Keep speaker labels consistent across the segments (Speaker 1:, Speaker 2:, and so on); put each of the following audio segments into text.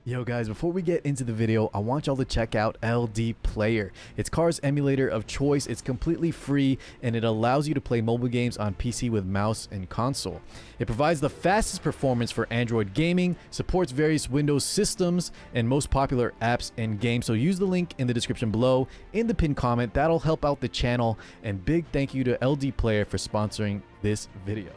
Speaker 1: Yo guys, before we get into the video, I want y'all to check out LDPlayer. It's Car's emulator of choice. It's completely free and it allows you to play mobile games on PC with mouse and console. It provides the fastest performance for Android gaming, supports various Windows systems and most popular apps and games. So use the link in the description below in the pinned comment. That'll help out the channel, and big thank you to LDPlayer for sponsoring this video.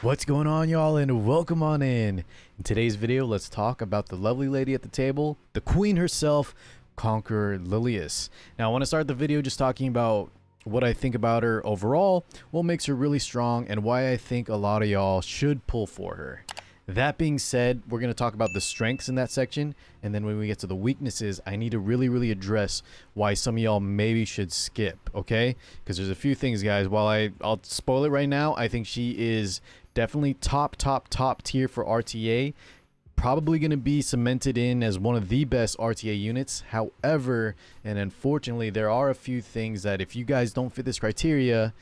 Speaker 1: What's going on, y'all, and welcome on in. In today's video, let's talk about the lovely lady at the table, the queen herself, Conqueror Lilias. Now, I want to start the video just talking about what I think about her overall, what makes her really strong, and why I think a lot of y'all should pull for her. That being said, we're going to talk about the strengths in that section, and then when we get to the weaknesses, I need to really address why some of y'all maybe should skip, okay? Because there's a few things, guys. While I'll spoil it right now, I think she is definitely top tier for RTA. Probably going to be cemented in as one of the best RTA units. However, and unfortunately, there are a few things that if you guys don't fit this criteria,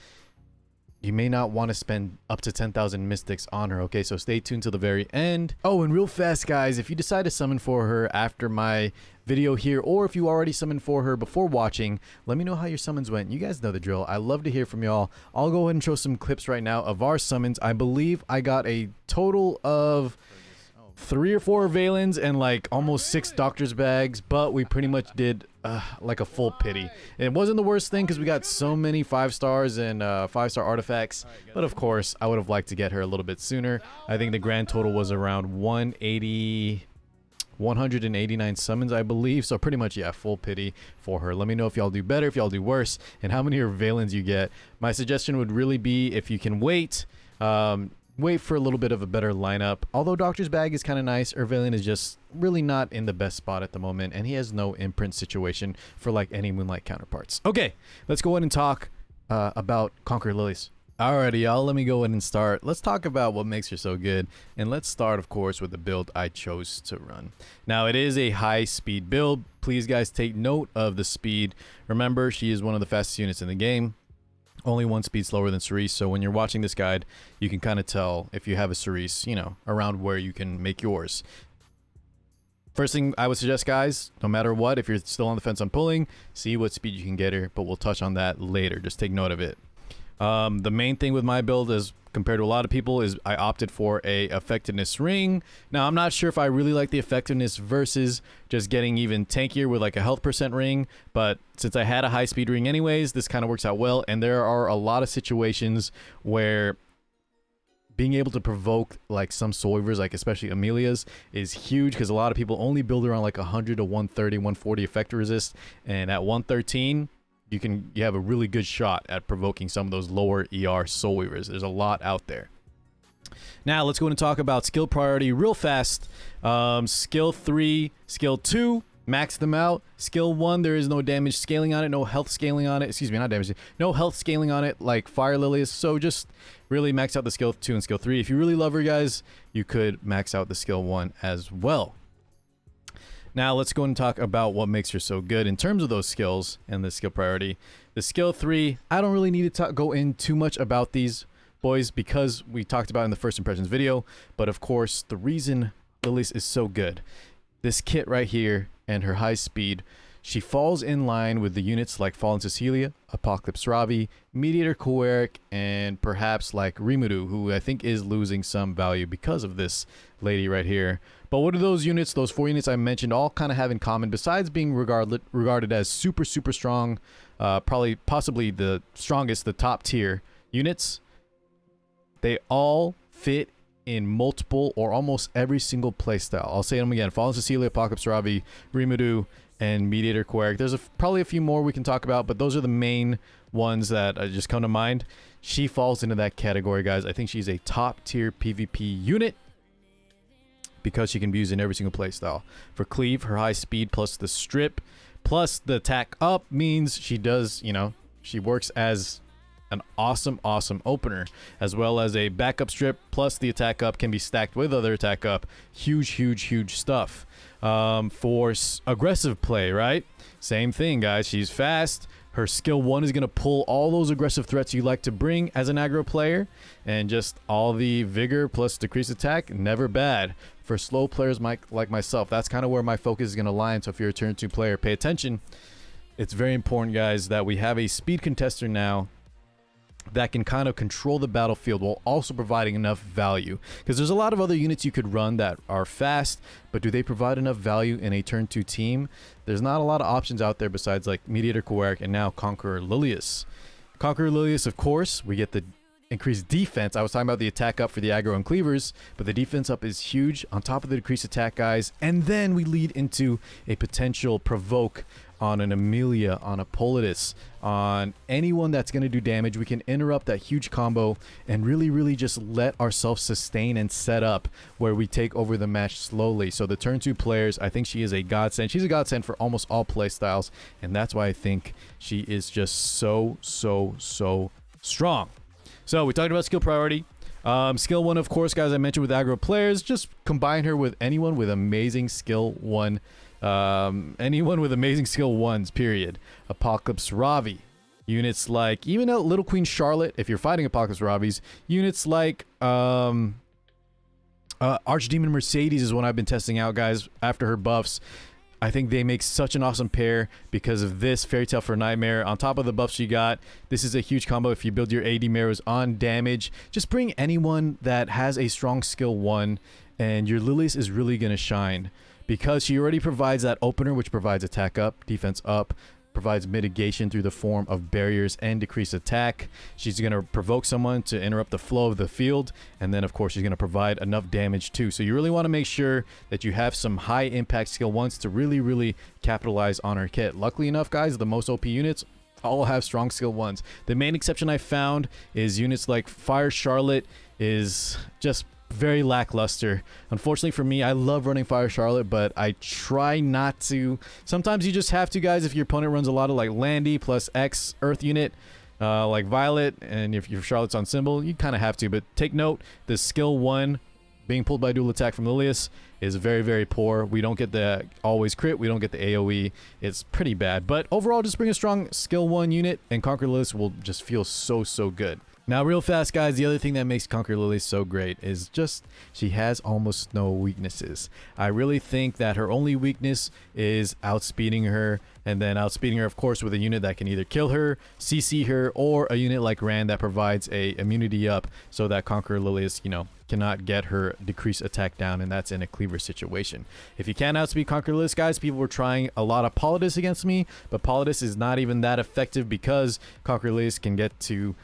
Speaker 1: you may not want to spend up to 10,000 mystics on her, okay? So stay tuned till the very end. Oh, and real fast, guys, if you decide to summon for her after my video here, or if you already summoned for her before watching, let me know how your summons went. You guys know the drill. I love to hear from y'all. I'll go ahead and show some clips right now of our summons. I believe I got a total of 3 or 4 Valens and like almost 6 Doctor's Bags, but we pretty much did like a full pity. And it wasn't the worst thing because we got so many 5 stars and 5-star artifacts, but of course I would have liked to get her a little bit sooner. I think the grand total was around 189 summons, I believe. So pretty much, yeah, full pity for her. Let me know if y'all do better, if y'all do worse, and how many Valens you get. My suggestion would really be, if you can wait, wait for a little bit of a better lineup. Although Doctor's Bag is kind of nice, Ervalian is just really not in the best spot at the moment, and he has no imprint situation for like any Moonlight counterparts. Okay, let's go ahead and talk about Conqueror Lilias. Alrighty, y'all, let me go ahead and start. Let's talk about what makes her so good, and let's start, of course, with the build I chose to run. Now, it is a high-speed build. Please, guys, take note of the speed. Remember, she is one of the fastest units in the game. Only 1 speed slower than Cerise, so when you're watching this guide, you can kind of tell if you have a Cerise, you know, around where you can make yours. First thing I would suggest, guys, no matter what, if you're still on the fence on pulling, see what speed you can get her, but we'll touch on that later. Just take note of it. The main thing with my build, as compared to a lot of people, is I opted for a effectiveness ring. Now, I'm not sure if I really like the effectiveness versus just getting even tankier with like a health % ring, but since I had a high speed ring anyways, this kind of works out well. And there are a lot of situations where being able to provoke like some Soivers, like especially Amelia's, is huge, because a lot of people only build around like 100 to 130, 140 effect resist, and at 113, you have a really good shot at provoking some of those lower ER Soul Weavers. There's a lot out there. Now, let's go and talk about skill priority real fast. Skill 3, skill 2, max them out. Skill 1, there is no damage scaling on it, no health scaling on it. Excuse me, not damage. No health scaling on it like Fire Lilias. So just really max out the skill 2 and skill 3. If you really love her, guys, you could max out the skill 1 as well. Now, let's go and talk about what makes her so good in terms of those skills and the skill priority. The skill 3, I don't really need to go in too much about these boys because we talked about in the first impressions video. But of course, the reason Lilias is so good, this kit right here and her high speed, she falls in line with the units like Fallen Cecilia, Apocalypse Ravi, Mediator Koeric, and perhaps like Rimuru, who I think is losing some value because of this lady right here. But what do those units, those 4 units I mentioned, all kind of have in common, besides being regarded as super strong, possibly the strongest, the top tier units? They all fit in multiple or almost every single playstyle. I'll say them again: Fallen Cecilia, Apocalypse Ravi, Rimuru, and Mediator Koeric. There's probably a few more we can talk about, but those are the main ones that just come to mind. She falls into that category, guys. I think she's a top tier PvP unit because she can be used in every single playstyle. For Cleave, her high speed plus the strip plus the attack up means she does, you know, she works as an awesome opener, as well as a backup strip plus the attack up can be stacked with other attack up. Huge stuff. For aggressive play, right? Same thing, guys. She's fast, Her skill 1 is going to pull all those aggressive threats you like to bring as an aggro player, and just all the vigor plus decreased attack, never bad. For slow players like myself, that's kind of where my focus is going to lie. So if you're a turn 2 player, pay attention. It's very important, guys, that we have a speed contester now that can kind of control the battlefield while also providing enough value, because there's a lot of other units you could run that are fast, but do they provide enough value in a turn 2 team? There's not a lot of options out there besides like Mediator Coeric and now Conqueror Lilias. Conqueror Lilias, of course, we get the increased defense. I was talking about the attack up for the aggro and cleavers, but the defense up is huge on top of the decreased attack, guys. And then we lead into a potential provoke on an Amelia, on a Politis, on anyone that's going to do damage. We can interrupt that huge combo and really just let ourselves sustain and set up where we take over the match slowly. So the turn 2 players, I think she is a godsend. She's a godsend for almost all play styles, and that's why I think she is just so strong. So we talked about skill priority. Skill 1, of course, guys, I mentioned with aggro players, just combine her with anyone with amazing skill 1. Anyone with amazing skill 1s, period. Apocalypse Ravi. Units like, even a Little Queen Charlotte, if you're fighting Apocalypse Ravis. Units like Archdemon Mercedes is one I've been testing out, guys, after her buffs. I think they make such an awesome pair because of this Fairy Tale for Nightmare. On top of the buffs you got, this is a huge combo if you build your AD Maros on damage. Just bring anyone that has a strong skill 1, and your Lilias is really going to shine, because she already provides that opener, which provides attack up, defense up, provides mitigation through the form of barriers and decreased attack. She's going to provoke someone to interrupt the flow of the field, and then of course she's going to provide enough damage too. So you really want to make sure that you have some high impact skill 1s to really capitalize on her kit. Luckily enough, guys, the most OP units all have strong skill 1s. The main exception I found is units like Fire Charlotte is just very lackluster. Unfortunately for me, I love running Fire Charlotte, but I try not to. Sometimes you just have to, guys, if your opponent runs a lot of like Landy plus X Earth unit, like Violet, and if your Charlotte's on symbol, you kind of have to. But take note, the skill 1 being pulled by dual attack from Lilias is very poor. We don't get the always crit, we don't get the AoE. It's pretty bad, but overall, just bring a strong skill 1 unit and Conqueror Lilias will just feel so good. Now, real fast, guys, the other thing that makes Conqueror Lilias so great is just she has almost no weaknesses. I really think that her only weakness is outspeeding her, and then outspeeding her, of course, with a unit that can either kill her, CC her, or a unit like REIN that provides a immunity up so that Conqueror Lilias, you know, cannot get her decreased attack down, and that's in a cleaver situation. If you can't outspeed Conqueror Lilias, guys, people were trying a lot of Politis against me, but Politis is not even that effective because Conqueror Lilias can get to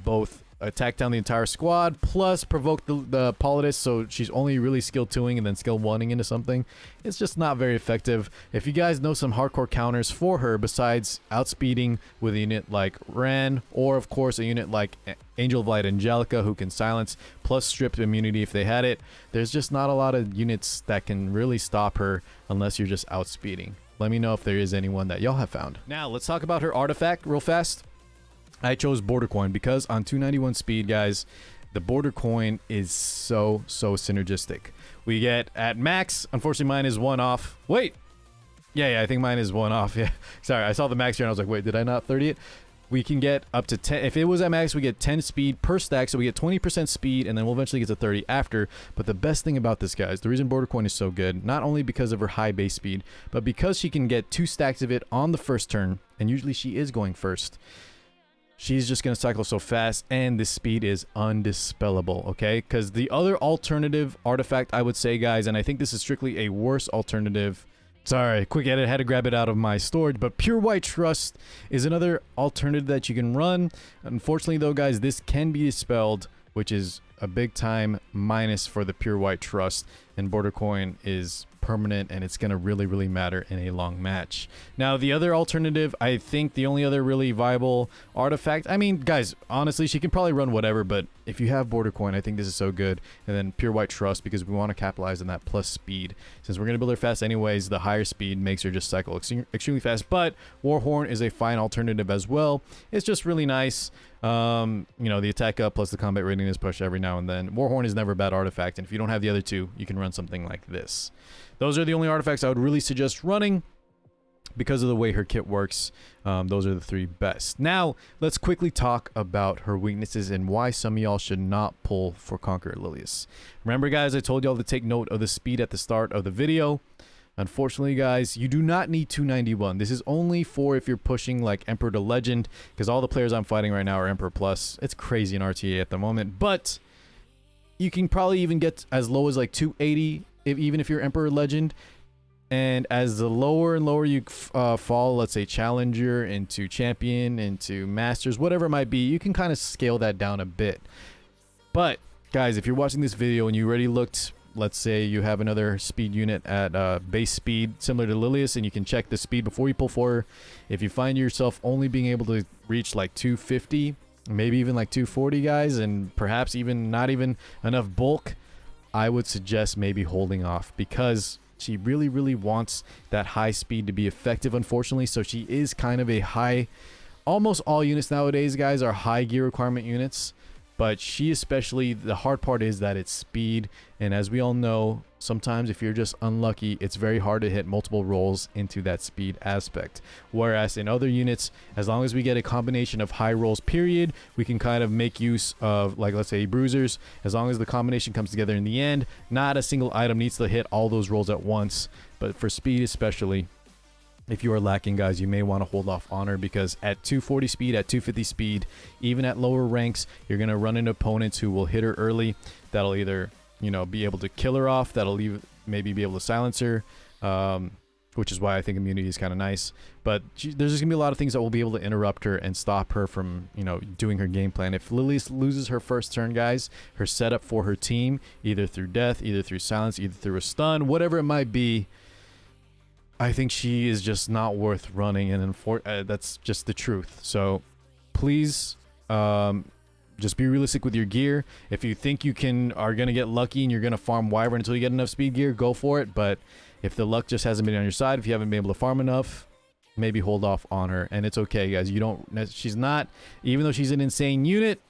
Speaker 1: both attack down the entire squad plus provoke the Politis, so she's only really skill 2ing and then skill 1ing into something. It's just not very effective. If you guys know some hardcore counters for her besides outspeeding with a unit like REIN, or of course a unit like Angel of Light Angelica who can silence plus strip immunity if they had it, there's just not a lot of units that can really stop her unless you're just outspeeding. Let me know if there is anyone that y'all have found. Now let's talk about her artifact real fast. I chose Border Coin because on 291 speed, guys, the Border Coin is so synergistic. We get at max, unfortunately mine is 1 off. Wait, yeah, I think mine is 1 off. Yeah, sorry, I saw the max here and I was like, wait, did I not 30 it? We can get up to 10. If it was at max, we get 10 speed per stack, so we get 20% speed, and then we'll eventually get to 30 after. But the best thing about this, guys, the reason Border Coin is so good, not only because of her high base speed, but because she can get 2 stacks of it on the first turn, and usually she is going first. She's just going to cycle so fast, and the speed is undispellable, okay? Because the other alternative artifact, I would say, guys, and I think this is strictly a worse alternative. Sorry, quick edit, had to grab it out of my storage, but Pure White Trust is another alternative that you can run. Unfortunately, though, guys, this can be dispelled, which is a big time minus for the Pure White Trust, and Border Coin is permanent, and it's going to really matter in a long match. Now, the other alternative, I think the only other really viable artifact, I mean, guys, honestly, she can probably run whatever, but if you have Border Coin, I think this is so good. And then Pure White Trust, because we want to capitalize on that plus speed. Since we're going to build her fast anyways, the higher speed makes her just cycle extremely fast. But Warhorn is a fine alternative as well. It's just really nice. You know, the attack up plus the combat readiness push every now and then. Warhorn is never a bad artifact, and if you don't have the other two, you can run something like this. Those are the only artifacts I would really suggest running. because of the way her kit works. Those are the 3 best. Now let's quickly talk about her weaknesses and why some of y'all should not pull for Conqueror Lilias. Remember guys, I told y'all to take note of the speed at the start of the video. Unfortunately guys, you do not need 291. This is only for if you're pushing like Emperor to Legend, because all the players I'm fighting right now are Emperor Plus. It's crazy in RTA at the moment, but you can probably even get as low as like 280 even if you're Emperor Legend. And as the lower and lower you fall, let's say Challenger into Champion into Masters, whatever it might be, you can kind of scale that down a bit. But guys, if you're watching this video and you already looked, let's say you have another speed unit at base speed similar to Lilias, and you can check the speed before you pull for her. If you find yourself only being able to reach like 250, maybe even like 240 guys, and perhaps even not even enough bulk, I would suggest maybe holding off, because she really wants that high speed to be effective, unfortunately. So she is kind of a high, almost all units nowadays guys are high gear requirement units, but she especially, the hard part is that it's speed, and as we all know, sometimes if you're just unlucky, it's very hard to hit multiple rolls into that speed aspect. Whereas in other units, as long as we get a combination of high rolls period, we can kind of make use of, like, let's say bruisers. As long as the combination comes together in the end, not a single item needs to hit all those rolls at once. But for speed especially, if you are lacking guys, you may want to hold off on her, because at 240 speed, at 250 speed, even at lower ranks, you're going to run into opponents who will hit her early. That'll either, you know, be able to kill her off, that'll maybe be able to silence her, which is why I think immunity is kind of nice. But there's just gonna be a lot of things that will be able to interrupt her and stop her from, you know, doing her game plan. If Lilias loses her first turn guys, her setup for her team, either through death, either through silence, either through a stun, whatever it might be, I think she is just not worth running, and that's just the truth. So please just be realistic with your gear. If you think you are gonna get lucky and you're gonna farm Wyvern until you get enough speed gear, go for it. But if the luck just hasn't been on your side, if you haven't been able to farm enough, maybe hold off on her. And it's okay guys, she's not, even though she's an insane unit,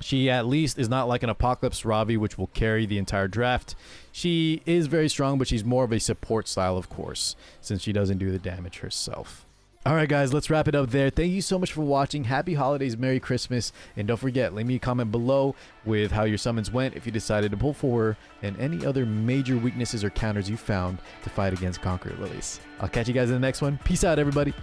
Speaker 1: she at least is not like an Apocalypse Ravi, which will carry the entire draft. She is very strong, but she's more of a support style, of course, since she doesn't do the damage herself. Alright guys, let's wrap it up there. Thank you so much for watching. Happy holidays, Merry Christmas, and don't forget, leave me a comment below with how your summons went, if you decided to pull for her, and any other major weaknesses or counters you found to fight against Conqueror Lilias. I'll catch you guys in the next one. Peace out, everybody.